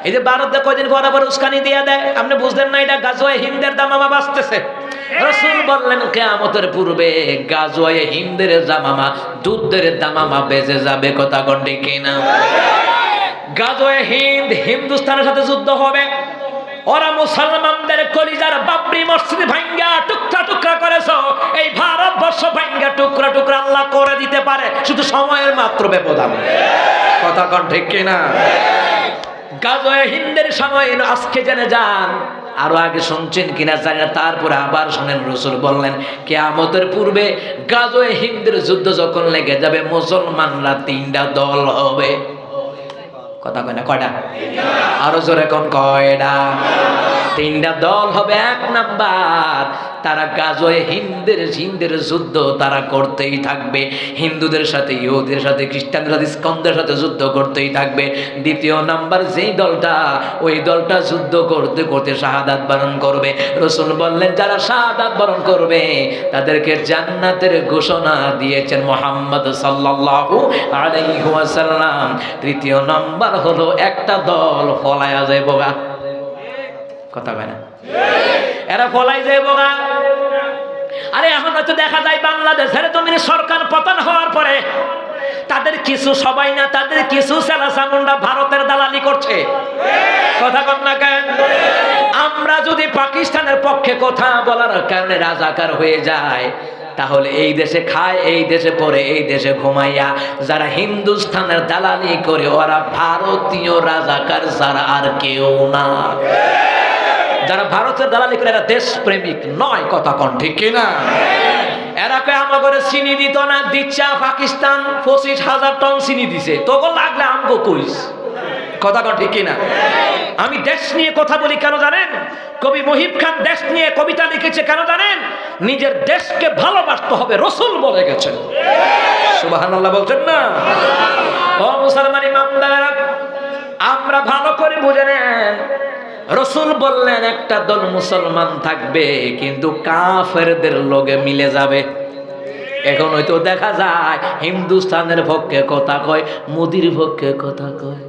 এই যে ভারতে কয়দিন পর আবার উস্কানি দিয়ে দেয়, আপনি বুঝলেন না এটা গাজওয়ে হিন্দের দামামা বাঁচতেছে। রাসূল বললেন কিয়ামতের পূর্বে গাজওয়ে হিন্দের জামামা যুদ্ধের দামামা বেজে যাবে। কথা কোন ঠিক কিনা? গাজওয়ে হিন্দ হিন্দুস্তানের সাথে যুদ্ধ হবে। ওরা মুসলমানদের কলিজার বাবরি মসজিদ ভাঙ্গা টুকরা টুকরা করেছো, এই ভারতবর্ষ ভাঙ্গা টুকরা টুকরা আল্লাহ করে দিতে পারে, শুধু সময়ের মাত্র ব্যবধান। কথা কোন ঠিক কিনা? গাজওয়ে হিন্দের সময় আজকে জেনে যান, আরো আগে শুনছেন কিনা জানি না, তারপরে আবার শুনেন। রাসূল বললেন কিয়ামতের পূর্বে গাজওয়ে হিন্দের যুদ্ধ যখন লেগে যাবে, মুসলমানরা তিনটা দল হবে। কথা কয় না? কয়টা? আরো জোরে কোন? কয়টা? তিনটা দল হবে। এক নাম্বার, তারা গাজওয়ে হিন্দের যুদ্ধ তারা করতেই থাকবে, হিন্দুদের সাথে ইহুদের সাথে খ্রিস্টানদের সাথে ইস্কনদের সাথে যুদ্ধ করতেই থাকবে। দ্বিতীয় নাম্বার যেই দলটা, ওই দলটা যুদ্ধ করতে করতে শাহাদাত বরণ করবে। রাসূল বললেন যারা শাহাদাত বরণ করবে তাদেরকে জান্নাতের ঘোষণা দিয়েছেন মুহাম্মদ সাল্লাল্লাহু আলাইহি ওয়াসাল্লাম। তৃতীয় নাম্বার হলো একটা দল ফলায়া যাইব গা। কথা কয় না? এরা ফলাই যাইব গা। আরে এখন হয়তো দেখা যায় বাংলাদেশের জমিনে সরকার পতন হওয়ার পরে তাদের কিছু, সবাই না, তাদের কিছু সেলাসামুন্ডা ভারতের দালালি করছে। কথা কন না কেন? আমরা যদি পাকিস্তানের পক্ষে কথা বলার কারণে রাজাকার হয়ে যায়, তাহলে এই দেশে খায়, এই দেশে পড়ে, এই দেশে ঘুমাইয়া যারা হিন্দুস্তানের দালালি করে ওরা ভারতীয় রাজাকার ছাড়া আর কেউ না। যারা ভারতের দালালি করে এরা দেশপ্রেমিক নয়। কথা কন ঠিক কিনা? এরা কয় আমাকে চিনি দিত না, দিচ্ছা পাকিস্তান 25,000 টন চিনি দিছে, তোকে লাগলে আমগো কইস। কথা কন ঠিক কিনা? আমি দেশ নিয়ে কথা বলি কেন জানেন? কবি মুহিব খান দেশ নিয়ে কবিতা লিখেছে কেন জানেন? নিজের দেশকে ভালোবাসতে হবে, রাসূল বলে গেছেন। সুবহানাল্লাহ বলছেন না? ও মুসলমান ইমানদার, আমরা ভালো করে বুঝে নেন, রাসূল বললেন একটা দল মুসলমান থাকবে কিন্তু কাফেরদের লগে মিলে যাবে। এখন হয়তো দেখা যায় হিন্দুস্তানের পক্ষে কথা কয়, মোদির পক্ষে কথা কয়।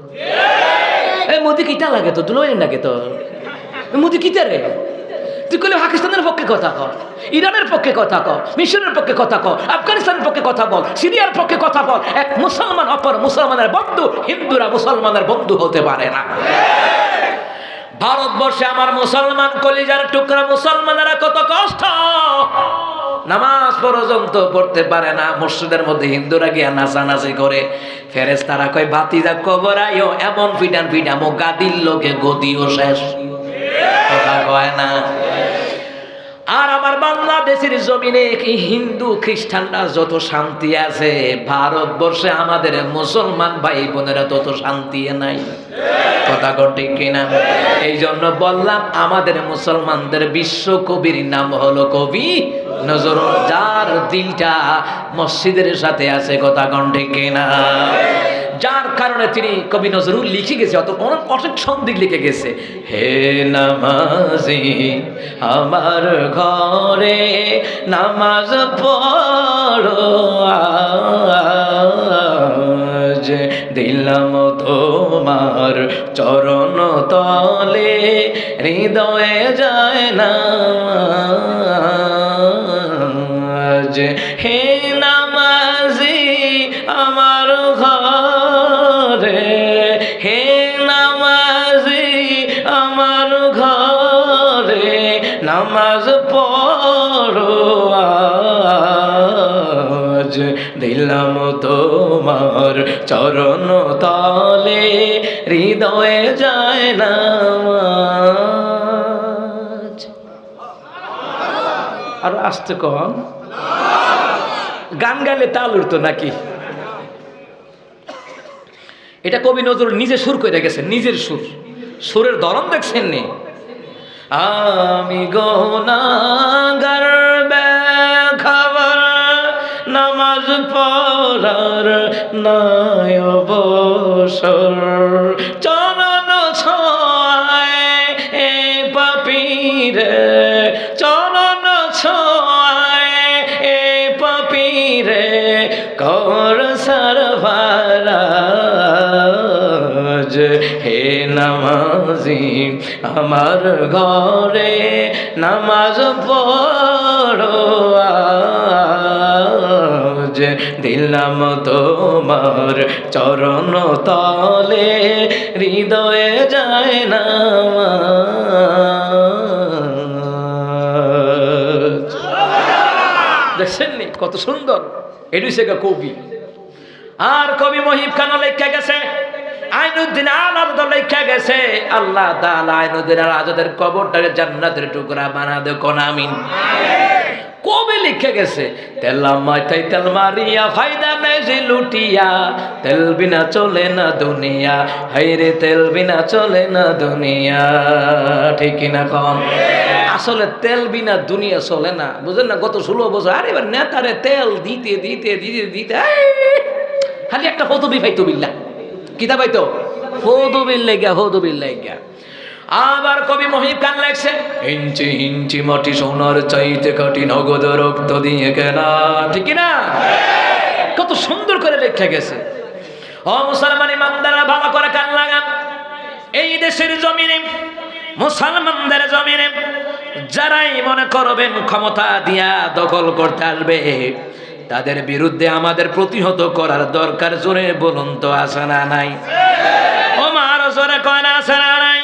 এই মোদি কিটা লাগে তো, দুলোই লাগে তো, মোদি কিটা রে? তুই কইলে পাকিস্তানের পক্ষে কথা কর, ইরানের পক্ষে কথা কর, মিশরের পক্ষে কথা কর, আফগানিস্তানের পক্ষে কথা বল, সিরিয়ার পক্ষে কথা বল। এক মুসলমান অপর মুসলমানের বন্ধু, হিন্দুরা মুসলমানের বন্ধু হতে পারে না। ভারতবর্ষে আমার মুসলমান কলিজার টুকরা মুসলমানেরা কত কষ্ট, নামাজ পর্যন্ত পড়তে পারে না। মসজিদের মধ্যে হিন্দুরা গিয়া নাচানাচি করে, ফেরেশতারা কয় ভাতিজা কবর আইও, এমন পিটান পিটামো গাদির লোকে গদিও শেষ। কথা কয় না? আর আমার বাংলাদেশের জমিনে কি হিন্দু খ্রিস্টানরা যত শান্তি আছে, ভারতবর্ষে আমাদের মুসলমান ভাই বোনেরা তত শান্তি নাই। কথা ঠিক কিনা? এই জন্য বললাম আমাদের মুসলমানদের বিশ্ব কবির নাম হলো কবি নজরুল, যার দিলটা মসজিদের সাথে আছে। কথা ঠিক কিনা? যার কারণে তিনি কবি নজরুল লিখে গেছে, অনেক সন্ধিক লিখে গেছে, হে নামাজি আমার ঘরে নামাজ পড়ো আজ, দিলাম তোমার চরণ তলে হৃদয়ে যায় না আজ, হে নামাজি আমার ঘরে, হে নামাজি আমার ঘরে নামাজ পড়ো আজ, দিলাম তোমার চরণ তলে হৃদয়ে যায় না। আর আসতে কন, গান গাইলে তাল উঠতো নাকি? এটা কবি নজরুল নিজে সুর করে গেছেন, নিজের সুর, সুরের ধরন দেখছেন নি? আমি গুনাহগার বেখবর, নামাজ পড়ার নাই অবসর, চরণ ছোঁয়ায় এ পাপীরে, চরণ ছোঁয়ায় এ পাপীরে কর সারভারাজ, হে নাম নামাজি আমার ঘরে নামাজ পড়ো আজ দিলাম তোমার চরণ তলে হৃদয়ে যায় না দেখছেননি কত সুন্দর এডি সে কবি আর কবি মহিব খান লেখা গেছে আইনুদ্দিন আলাদা লেখা গেছে আল্লাহ তাআলা আইনুদ্দিন আজাদের কবরটাকে জান্নাতের টুকরা বানা দে কোন আমিন কবি লিখে গেছে তেল মাথায় তেল মারিয়া ফায়দা নাই যে লুটিয়া তেল বিনা চলে না দুনিয়া হায়রে তেল বিনা চলে না দুনিয়া ঠিক কিনা কোন আসলে তেল বিনা দুনিয়া চলে না বুঝেন না গত 16 বছর আরে এবার নেতারে তেল দিতে দিতে দিতে দিতে খালি একটা ফতুবি পাইতো বিল্লাহ কিতা পাইতো ফতুবিল লাগা ফতুবিল লাগা আবার কবি মহিব খান লেখছে ইঞ্চি ইঞ্চি মাটি সোনার চাইতে কাটি নগদ রক্ত দিয়ে কেনা ঠিক না কত সুন্দর করে লেখা গেছে ও মুসলমান ইমানদাররা ভালো করে কান লাগান এই দেশের জমিনে মুসলমানদের জমিনে যারাই মনে করবেন ক্ষমতা দিয়া দখল করতে আসবে তাদের বিরুদ্ধে আমাদের প্রতিহত করার দরকার জোরে বলুন তো আছে না নাই ও মার জোরে কয় না আছে না নাই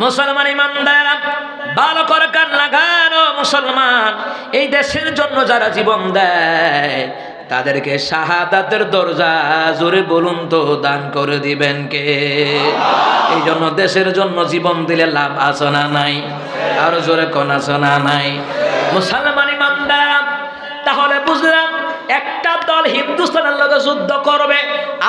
মুসলমান ইমানদাররা ভালো করে কান লাগান ও মুসলমান এই দেশের জন্য যারা জীবন দেয় তাদেরকে শাহাদাতের দরজা জোরে বলুন তো দান করে দিবেন কে এই জন্য দেশের জন্য জীবন দিলে লাভ আছে না নাই আর জোরে কোন আছে না নাই মুসলমান ইমানদাররা তাহলে বুঝলাম একটা দল হিন্দুস্তানের লগে যুদ্ধ করবে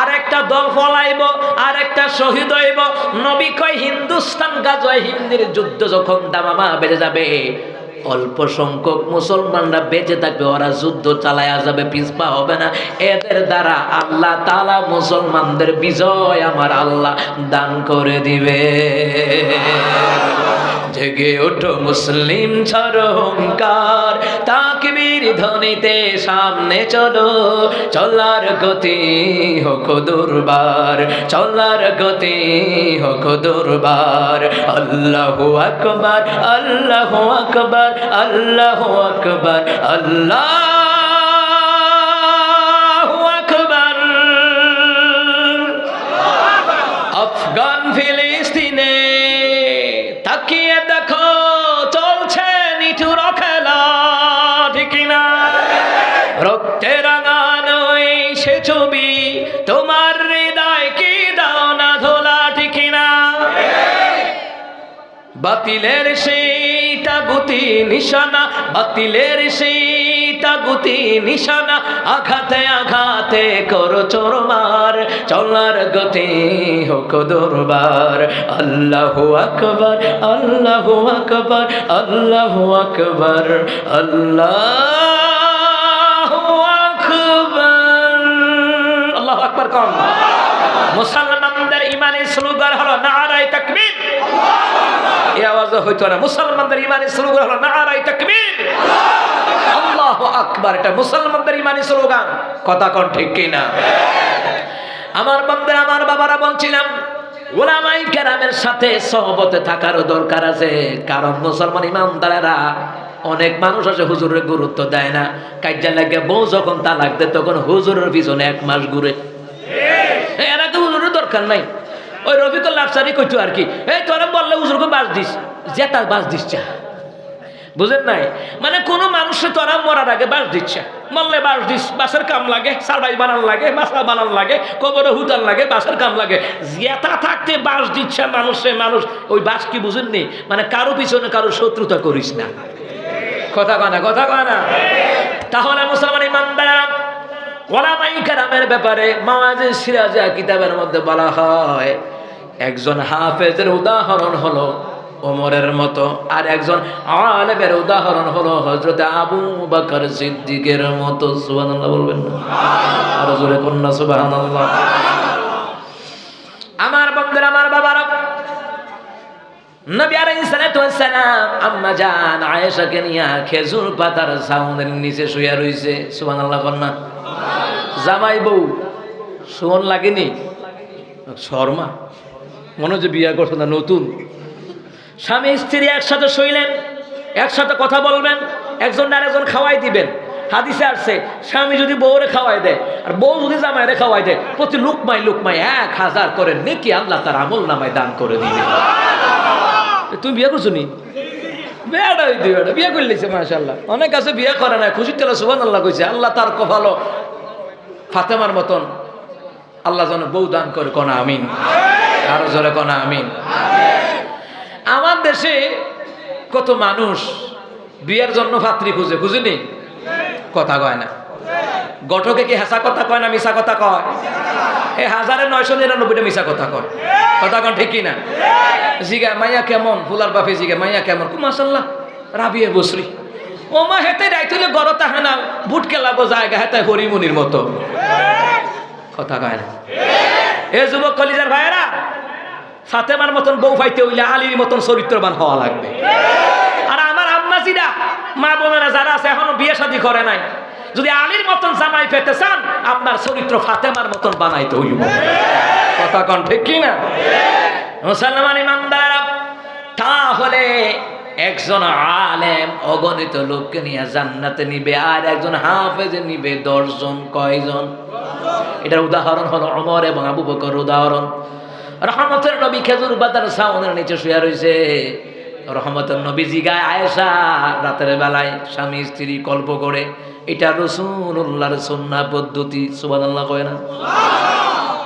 আর একটা দল পলাইব আর একটা শহীদ হইব নবী কয় হিন্দুস্তান গাজওয়ায়ে হিন্দের যুদ্ধ যখন দামামা বেড়ে যাবে অল্প সংখ্যক মুসলমানরা বেঁচে থাকবে ওরা যুদ্ধ চালায়া যাবে পিছপা হবে না এদের দ্বারা আল্লাহ তাআলা মুসলমানদের বিজয় আমার আল্লাহ দান করে দিবে জেগে ওঠো মুসলিম ছাড়ো অহংকার তাকবীর ধ্বনিতে সামনে চলো চলার গতি হোক দুর্বার চলার গতি হোক দুর্বার আল্লাহু আকবার আল্লাহু আকবার আল্লাহু আকবার আল্লাহু আকবার আফগান ফিলিস্তিনে তাকিয়ে দেখো চলছে নিঠুর খেলা ঠিক না রক্তে রাঙানো সে ছবি তোমার হৃদয় কি দাও না ধোলা ঠিক না বাতিলের সেই তাগুতি নিশানা বাতিলের সেই তাগুতি নিশানা আঘাতে আঘাতে করো চোরমার চলার গতি হোক দুর্বার আল্লাহু আকবার আল্লাহু আকবার আল্লাহু আকবার আল্লাহু আকবার আল্লাহু আকবার কোন মুসলমানদের ইমানের স্লোগান হলো নারায়ে তাকবীর এই আওয়াজে হইতো না মুসলমানদের ইমানের স্লোগান হলো নারায়ে তাকবীর আল্লাহু আকবার এটা মুসলমানদের ইমানের স্লোগান কথা কোন ঠিক কি না আমার বান্দারা আমার বাবারা বলছিলাম উলামায়ে কেরামের সাথে সহবতে থাকার দরকার আছে কারণ মুসলমান ইমানদারেরা অনেক মানুষ আছে হুজুরের গুরুত্ব দেয় না কাজে লাগে বউ যখন তালাক দেয় তখন হুজুরের পিছনে 1 মাস ঘুরে এরা তো হুজুরের দরকার নাই ওই রফিকুল আফসারি কইতো আর কি এই তোরা বললে হুজুরকে বাস দিস জেতা বাস দিচ্ছে বুঝেন নাই মানে কোন মানুষে তোরা মরার আগে বাস দিচ্ছে মরলে বাস দিস বাসের কাম লাগে সারবাই বানান লাগে মাসা বানান লাগে কবরে হুতান লাগে বাসের কাম লাগে জেতা থাকতে বাস দিচ্ছে মানুষ ওই বাস কি বুঝেননি মানে কারো পিছনে কারো শত্রুতা করিস না কথা কয় না তাহলে মুসলমান ইমানদাররা উলামায়ে কেরামের ব্যাপারে মাওয়াজে সিরাজা কিতাবের মধ্যে বলা হয় একজন হাফেজের উদাহরণ হলো ওমরের মতো আর একজন আলেমের উদাহরণ হলো হযরত আবু বকর সিদ্দিকের মতো সুবহানাল্লাহ বলবেন না আর জোরে কোন না সুবহানাল্লাহ আমার বন্ধুরা আমার বাবারা নবী আলাইহিস সালাতু ওয়াস সালাম আম্মা জান আয়েশাকে নিয়া খেজুর পাতার ছাউনের নিচে শুয়ে রইছে সুবহানাল্লাহ কোন না জামাই বউ শোন লাগেনি শর্মা মনে হচ্ছে বিয়ে করছে না নতুন। স্বামী স্ত্রী একসাথে শুইলেন, একসাথে কথা বলবেন, একজন আরেকজন খাওয়াই দিবেন। হাদিসে আসছে স্বামী যদি বউরে খাওয়াই দেয় আর বউ যদি জামাইরে খাওয়াই দেয়, প্রতি লুকমায় 1000 করে নেকি আল্লাহ তার আমল নামায় দান করে দিবে। তুমি বিয়ে করছো নি? বেয়াটা হইতে বিয়ে করে লিখছে মাশাআল্লাহ। অনেক আছে বিয়ে করে না, খুশির তেলা সুবহানাল্লাহ কইছে। আল্লাহ তার কপালো ফাতেমার মতন আল্লাহ যেন বউ দান করে, কোনা আমিন। আরো জোরে কোনা আমিন। আমার দেশে কত মানুষ বিয়ের জন্য পাত্রী খুঁজে, খুঁজেনি? কথা কয় না। গঠকে কি হাসা কথা কয় না মিশা কথা কয়? 1999টা মিশা কথা কয়। কথা কন ঠিক না? জিগা মাইয়া কেমন? ফুলার বাপে জিগা মাইয়া কেমন? মাশাআল্লাহ রাবিয়া বসরি। ও মা হেতে রাইতুলে গড় তাহে না, বুট কেলাবো জায়গা হেতে হরিমুনির মতো। কথা কয় না। এ যুবক কলিজার ভাইয়েরা, ফাতেমার মতন বউ পাইতে হইলে আলীর মতন চরিত্রবান হওয়া লাগবে। আর আমার আম্মাজিরা, মা বোনেরা যারা আছে এখনো বিয়ে শাদী করে নাই, যদি আলীর মতন জামাই পেতে চান আপনার চরিত্র ফাতেমার মতন বানাইতে হইব। কথা কন ঠিক কি না? মুসলমান ইমানদাররা, তাহলে একজন আলেম অগণিত লোককে নিয়ে জান্নাতে নিবে, আর একজন হাফেজ নিবে 10 জন। কয়জন? এটার উদাহরণ হলো ওমর এবং আবু বকর উদাহরণ। রহমতের নবী খেজুর পাতার ছাউনের নিচে শুয়ে রয়েছে। রহমতের নবী জিগায় আয়েশা রাতের বেলায় স্বামী স্ত্রী গল্প করে, এটা রাসূলুল্লাহর সুন্নাহ পদ্ধতি। সুবহানাল্লাহ কয় না?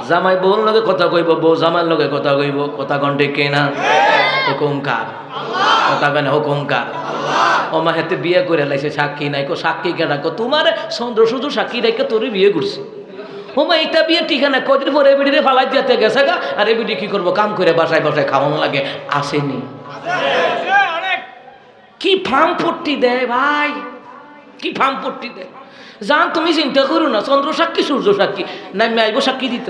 জামাই বউর লগে কথা কইব, বউ জামাইয়ের লগে কথা কইব। কথা কোন ঠিক না? হুকুম কার? কথা কেন? হুকুম কার? ও মা হেতে বিয়ে করে লাইছে, সাক্ষী নাই। কো সাক্ষী কে রাখো? তোমার চন্দ্র শুধু সাক্ষী রেখে তোরে বিয়ে করছে। ও মা এটা বিয়ে ঠিক না, কদিন পরে এবিডিরে ফালাই যেতে গেছে গা, আর এবিডি কি করবো? কাম করে বাসায় বাসায় খাওয়ানো লাগে। আসেনি? কি ফার্ম পট্টি দেয় ভাই, কি ফার্ম পট্টি দেয়। জান তুমি চিন্তা করো না, চন্দ্র সাক্ষী সূর্য সাক্ষী নাই, আইব সাক্ষী দিত।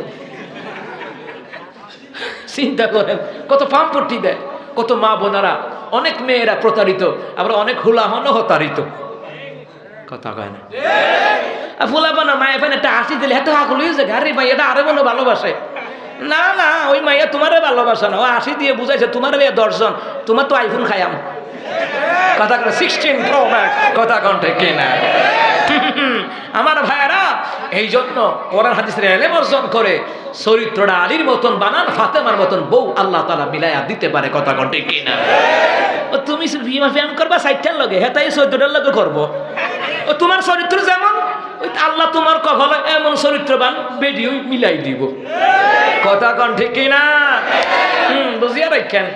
চিন্তা করেন কত ফার্ম পট্টি দেয়, কত মা বোনেরা, অনেক মেয়েরা প্রতারিত, আবার অনেক হুলাহনও হতারিত। কথা কয় না? ফুলা বানা মায়ের ফেন একটা হাসি দিলে এত হাকুল হয়েছে, আরে ভাই এটা আরে মনে ভালোবাসে। না না, ওই মাইয়া তোমারে ভালোবাসে না, ও হাসি দিয়ে বুঝাইছে তোমার 10 জন, তোমার তো আইফোন খায়াম। কথা কয় 16 Pro Max। কথা কন ঠিক কিনা? আমার ভাইয়েরা, এই জন্য কোরআন হাদিসের ইলম অর্জন করে চরিত্রটা আলীর মতন বানান, ফাতেমার মতন বউ আল্লাহ তাআলা মিলাইয়া দিতে পারে। কথা কন ঠিক কিনা? ও তুমি বিমা ফ্যান করবা 60টার লগে, হেতাই 14টার লগে করবো। ও তোমার চরিত্র যেমন, ওই আল্লাহ তোমার কপালে এমন চরিত্রবান বেডিও মিলাই দিব। কথা কন ঠিক কিনা? বুঝিয়া রাখেন।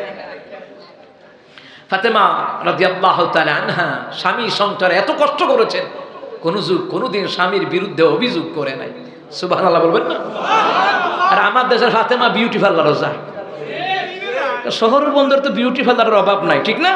ফাতেমা রাদিয়াল্লাহু তাআলা আনহা স্বামী সংসারে এত কষ্ট করেছেন, কোনদিন স্বামীর বিরুদ্ধে অভিযোগ করে নাই। সুবহানাল্লাহ বলবেন না? আর আমার দেশের ফাতেমা বিউটি পার্লারও যায়। শহরের বন্দর তো বিউটি পার্লারের অভাব নাই, ঠিক না?